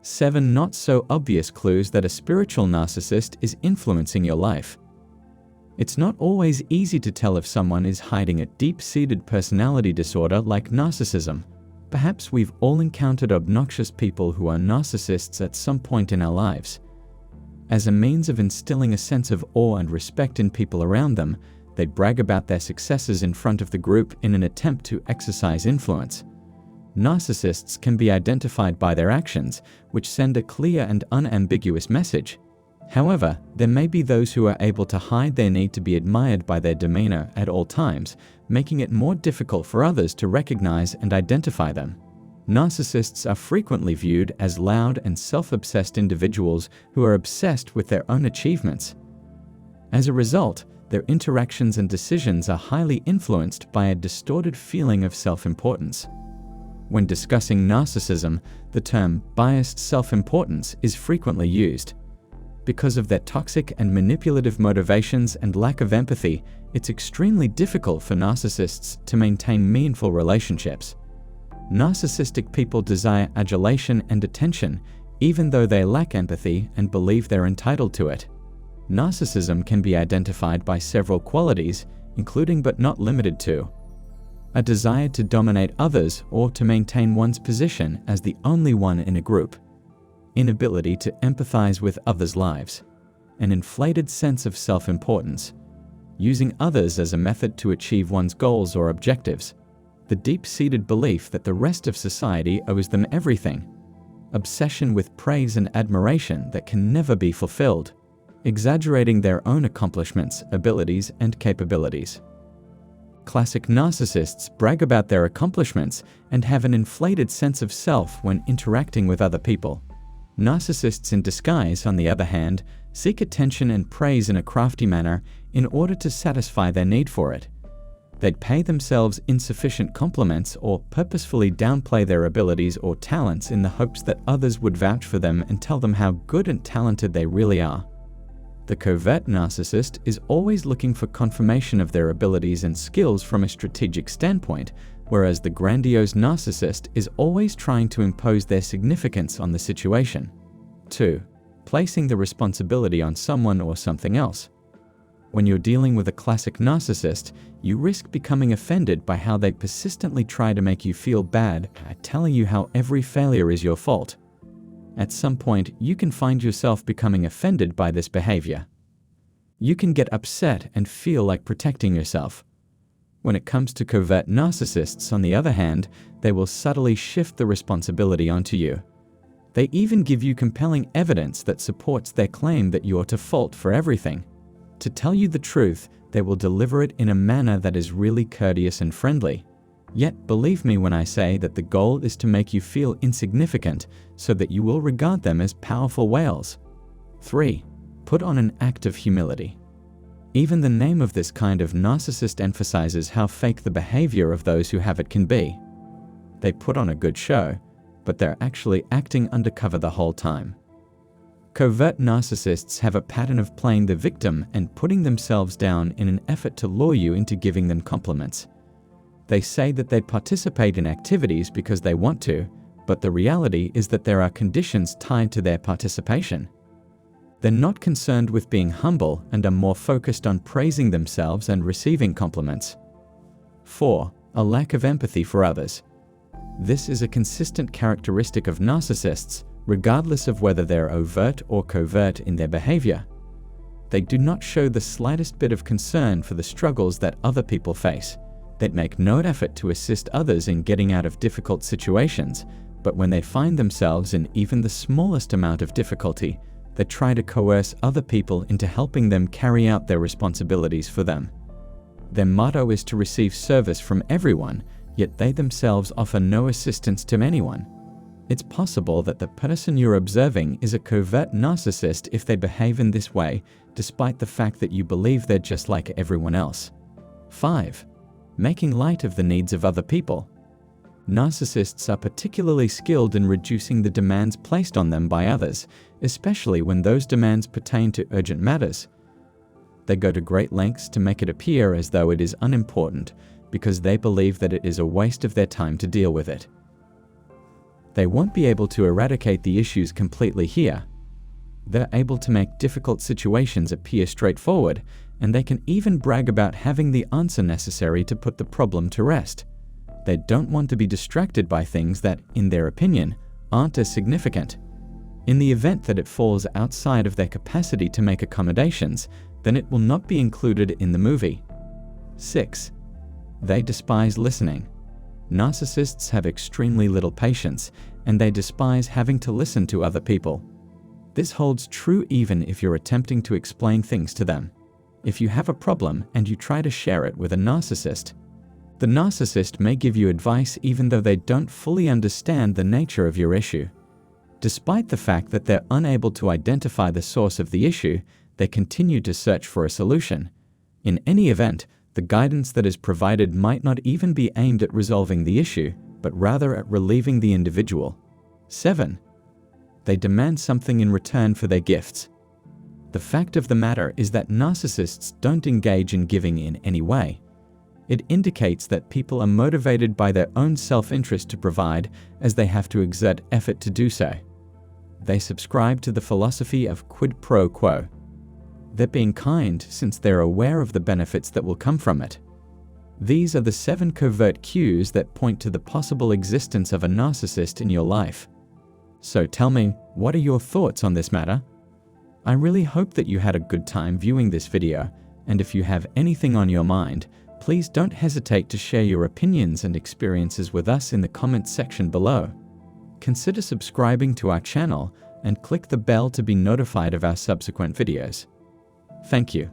7 not so obvious clues that a spiritual narcissist is influencing your life. It's not always easy to tell if someone is hiding a deep-seated personality disorder like narcissism. Perhaps we've all encountered obnoxious people who are narcissists at some point in our lives. As a means of instilling a sense of awe and respect in people around them, they brag about their successes in front of the group in an attempt to exercise influence. Narcissists can be identified by their actions, which send a clear and unambiguous message. However, there may be those who are able to hide their need to be admired by their demeanor at all times, making it more difficult for others to recognize and identify them. Narcissists are frequently viewed as loud and self-obsessed individuals who are obsessed with their own achievements. As a result, their interactions and decisions are highly influenced by a distorted feeling of self-importance. When discussing narcissism, the term biased self-importance is frequently used. Because of their toxic and manipulative motivations and lack of empathy, it's extremely difficult for narcissists to maintain meaningful relationships. Narcissistic people desire adulation and attention, even though they lack empathy and believe they're entitled to it. Narcissism can be identified by several qualities, including but not limited to a desire to dominate others or to maintain one's position as the only one in a group, inability to empathize with others' lives, an inflated sense of self-importance, using others as a method to achieve one's goals or objectives, the deep-seated belief that the rest of society owes them everything, obsession with praise and admiration that can never be fulfilled, exaggerating their own accomplishments, abilities, and capabilities. Classic narcissists brag about their accomplishments and have an inflated sense of self when interacting with other people. Narcissists in disguise, on the other hand, seek attention and praise in a crafty manner in order to satisfy their need for it. They'd pay themselves insufficient compliments or purposefully downplay their abilities or talents in the hopes that others would vouch for them and tell them how good and talented they really are. The covert narcissist is always looking for confirmation of their abilities and skills from a strategic standpoint, whereas the grandiose narcissist is always trying to impose their significance on the situation. 2. Placing the responsibility on someone or something else. When you're dealing with a classic narcissist, you risk becoming offended by how they persistently try to make you feel bad by telling you how every failure is your fault. At some point, you can find yourself becoming offended by this behavior. You can get upset and feel like protecting yourself. When it comes to covert narcissists, on the other hand, they will subtly shift the responsibility onto you. They even give you compelling evidence that supports their claim that you're to fault for everything. To tell you the truth, they will deliver it in a manner that is really courteous and friendly. Yet, believe me when I say that the goal is to make you feel insignificant so that you will regard them as powerful whales. 3. Put on an act of humility. Even the name of this kind of narcissist emphasizes how fake the behavior of those who have it can be. They put on a good show, but they're actually acting undercover the whole time. Covert narcissists have a pattern of playing the victim and putting themselves down in an effort to lure you into giving them compliments. They say that they participate in activities because they want to, but the reality is that there are conditions tied to their participation. They're not concerned with being humble and are more focused on praising themselves and receiving compliments. 4. A lack of empathy for others. This is a consistent characteristic of narcissists, regardless of whether they're overt or covert in their behavior. They do not show the slightest bit of concern for the struggles that other people face. They'd make no effort to assist others in getting out of difficult situations, but when they find themselves in even the smallest amount of difficulty, they try to coerce other people into helping them carry out their responsibilities for them. Their motto is to receive service from everyone, yet they themselves offer no assistance to anyone. It's possible that the person you're observing is a covert narcissist if they behave in this way, despite the fact that you believe they're just like everyone else. 5. Making light of the needs of other people. Narcissists are particularly skilled in reducing the demands placed on them by others, especially when those demands pertain to urgent matters. They go to great lengths to make it appear as though it is unimportant, because they believe that it is a waste of their time to deal with it. They won't be able to eradicate the issues completely here. They're able to make difficult situations appear straightforward, and they can even brag about having the answer necessary to put the problem to rest. They don't want to be distracted by things that, in their opinion, aren't as significant. In the event that it falls outside of their capacity to make accommodations, then it will not be included in the movie. 6. They despise listening. Narcissists have extremely little patience, and they despise having to listen to other people. This holds true even if you're attempting to explain things to them. If you have a problem and you try to share it with a narcissist, the narcissist may give you advice even though they don't fully understand the nature of your issue. Despite the fact that they're unable to identify the source of the issue, they continue to search for a solution. In any event, the guidance that is provided might not even be aimed at resolving the issue, but rather at relieving the individual. 7. They demand something in return for their gifts. The fact of the matter is that narcissists don't engage in giving in any way. It indicates that people are motivated by their own self-interest to provide, as they have to exert effort to do so. They subscribe to the philosophy of quid pro quo. They're being kind since they're aware of the benefits that will come from it. These are the 7 covert cues that point to the possible existence of a narcissist in your life. So tell me, what are your thoughts on this matter? I really hope that you had a good time viewing this video, and if you have anything on your mind, please don't hesitate to share your opinions and experiences with us in the comments section below. Consider subscribing to our channel and click the bell to be notified of our subsequent videos. Thank you.